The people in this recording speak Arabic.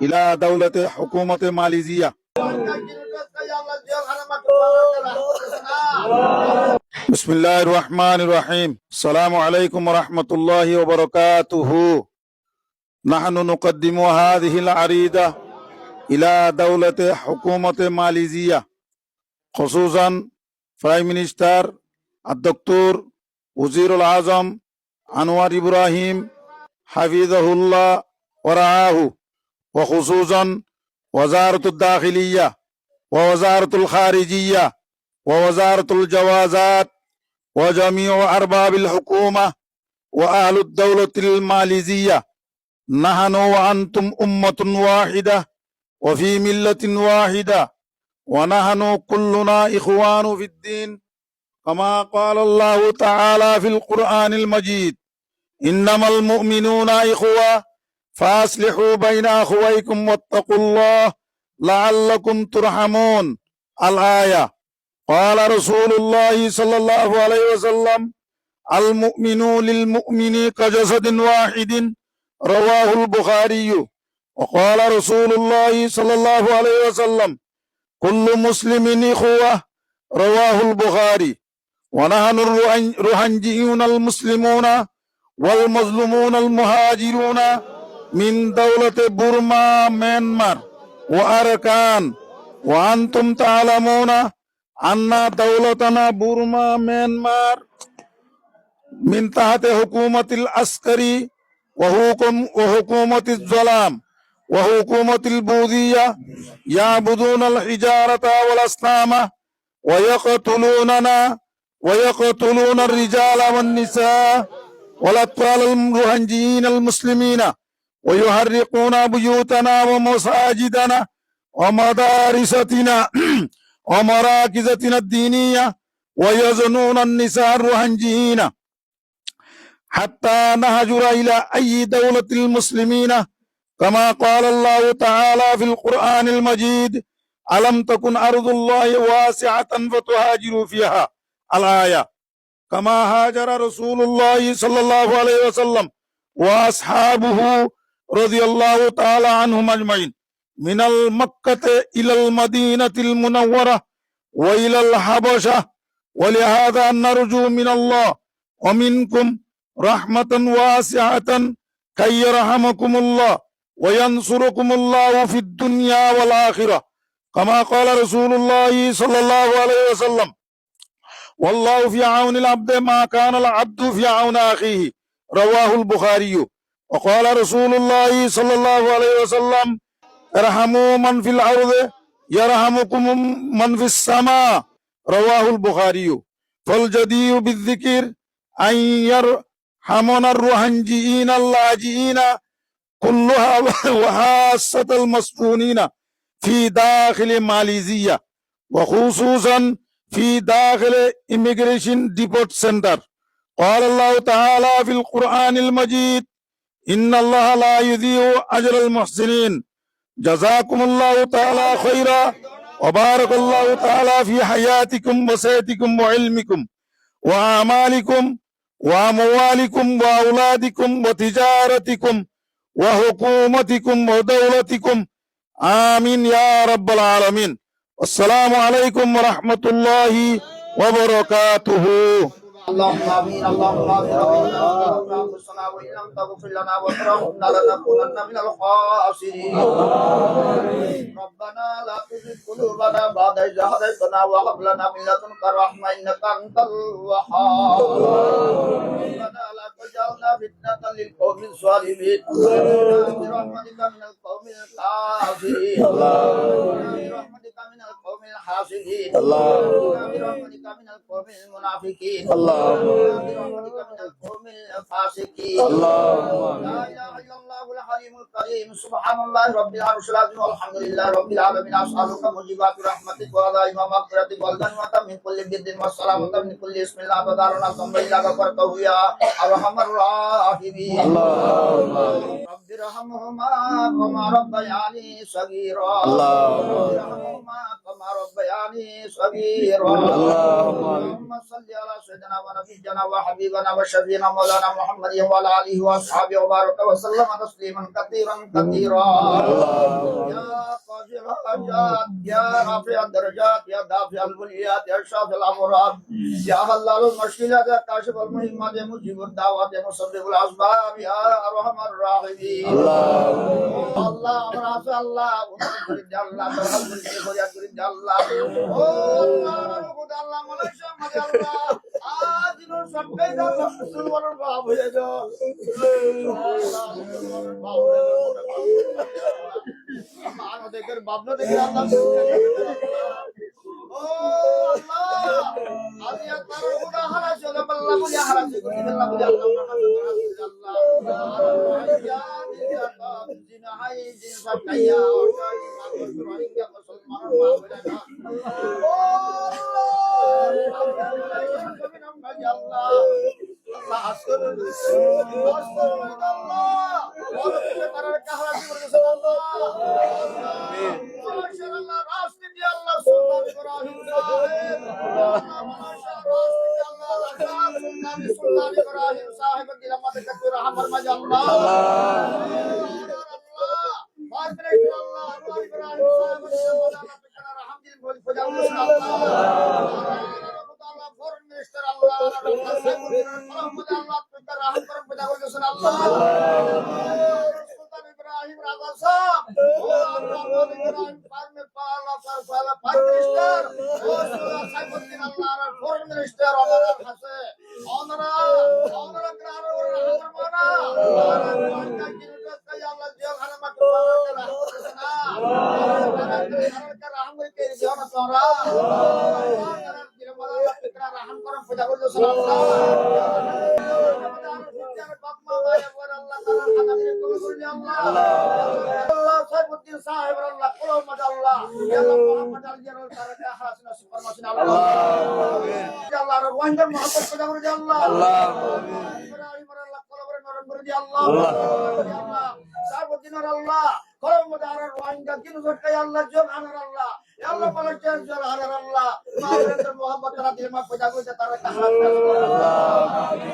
إلى دولة حكومة ماليزيا. بسم الله الرحمن الرحيم. السلام عليكم ورحمة الله وبركاته. نحن نقدم هذه العريضة إلى دولة حكومة ماليزيا، خصوصا برايم منستر الدكتور وزير الأعظم أنور إبراهيم حفظه الله ورعاه، وخصوصا وزارة الداخلية ووزارة الخارجية ووزارة الجوازات وجميع أرباب الحكومة وأهل الدولة الماليزية. نحن وأنتم أمة واحدة وفي ملة واحدة، ونحن كلنا إخوان في الدين، كما قال الله تعالى في القرآن المجيد: إنما المؤمنون إخوة فأصلحوا بين أخويكم واتقوا الله لعلكم ترحمون. الآية. قال رسول الله صلى الله عليه وسلم: المؤمن للمؤمن كجسد واحد، رواه البخاري. وقال رسول الله صلى الله عليه وسلم: كل مسلم إخوة، رواه البخاري. ونحن الروهنجيون المسلمون والمظلومون المهاجرون من دولة بورما ميانمار وأركان، وأنتم تعلمون أن دولتنا بورما ميانمار من تحت حكومة العسكري وحكومة الظلام وحكومة البوذية، يعبدون الحجارة والأصنام ويقتلوننا ويقتلون الرجال والنساء والأطفال الروهنجيين المسلمين، ويحرقون بيوتنا ومساجدنا ومدارستنا ومراكزنا الدينية، ويزنون النساء الروهنجيين حتى نهجر إلى أي دولة المسلمين، كما قال الله تعالى في القرآن المجيد: ألم تكن أرض الله واسعة فتهاجروا فيها. الآية. كما هاجر رسول الله صلى الله عليه وسلم وأصحابه رضي الله تعالى عنهم أجمعين من المكة إلى المدينة المنورة وإلى الحبشة، ولهذا نرجو من الله ومنكم رحمة واسعة كي يرحمكم الله وينصركم الله في الدنيا والآخرة، كما قال رسول الله صلى الله عليه وسلم: والله في عون العبد ما كان العبد في عون أخيه، رواه البخاري. وقال رسول الله صلى الله عليه وسلم: ارحموا من في الأرض يرحمكم من في السماء، رواه البخاري. فالجدير بالذكر أن يرحمنا الروهنجيين اللاجئين كلها وخاصة المسكونين في داخل ماليزيا، وخصوصا في داخل Immigration Depot Center. قال الله تعالى في القرآن المجيد: إن الله لا يضيع أجر المحسنين. جزاكم الله تعالى خيرا، وبارك الله تعالى في حياتكم وصحتكم وعلمكم وأعمالكم وأموالكم وأولادكم وتجارتكم وحكومتكم ودولتكم، آمين يا رب العالمين. السلام عليكم ورحمة الله وبركاته. اللهم امين اللهم امين ربنا انفسنا وان لم تغفر لنا وترحمنا لنكونن من الخاسرين. ربنا لا تزغ قلوبنا بعد إذ هديتنا وهب لنا من لدنك رحمة إنك أنت الوهاب. ربنا لا تجعلنا فتنة للقوم الظالمين، برحمتك من القوم الكافرين، برحمتك من القوم الحاسدين، برحمتك من القوم المنافقين، برحمتك من القوم الفاسقين. لا إله إلا الله الحليم الكريم، سبحان الله رب العرش العظيم، والحمد لله رب العالمين. أسألك موجبات رحمتك وعزائم مغفرتك والغنيمة من كل بر والسلامة من كل اسم لا تدارنا ذنب إلا غفرته يا أرحم الراحمين. رب ارحمهما كما ربياني صغيرا، رب ارحمهما كما ربياني صغيرا. اللهم صل على سيدنا ونبينا وحبيبنا وشفينا مولانا محمد وعلى آله وأصحابه وبارك وسلم تسليما كثيرا كثيرا. الحاجات يا رافع الدرجات يا دافع البليات يا شافي الأمراض يا حلال المشكلات يا كاشف المهمات يا مجيب الدعوات يا مسبب الأسباب يا أرحم الراحمين الله أمر الله ونرد الله ونرد الله الله نرد الله ملاشا مد الله آدين سبكي الله سلوان الباب يجو أنا ذكر بابنا ذكر الله Oh Allah, Allah taruh mudah halas jodoh Allah mulia halas ikut Allah mulia Allah Allah ya dia tak zina hai zina sakaya orang Muslim yang Musliman Oh Allah, kami nama Allah Allah asal Allah orang kita taruh kahalas bersama Allah Masyaallah Rasul dia Allah Sultan Ibrahim Sahib Sultan Ibrahim Sahib dilamat ketur hamar majallah Allah Ibrahim Sahib Sultan Ibrahim Raja Sahib Prime Minister, Saifuddin Allah, Foreign Minister, Allah Saifuddin Sahib Allah, Pulau Madallah, Ya Muhammad Al-Jarul Tarakah Hasna Supermasin Allah. Ya Allah, Rwanda Muhammad Pedang Raja Allah. Ibrahim Allah, Pulau Berenorang Berdi Allah. Ya Allah, Saifuddin Allah, Pulau Madara Rwanda, Kinusur Kaya Allah, Jom Anar Allah. Ya Allah, Palajar Jol Anar Allah. Mahathir Muhammad Teratil Mak Pedang Raja Tarakah Hasna Supermasin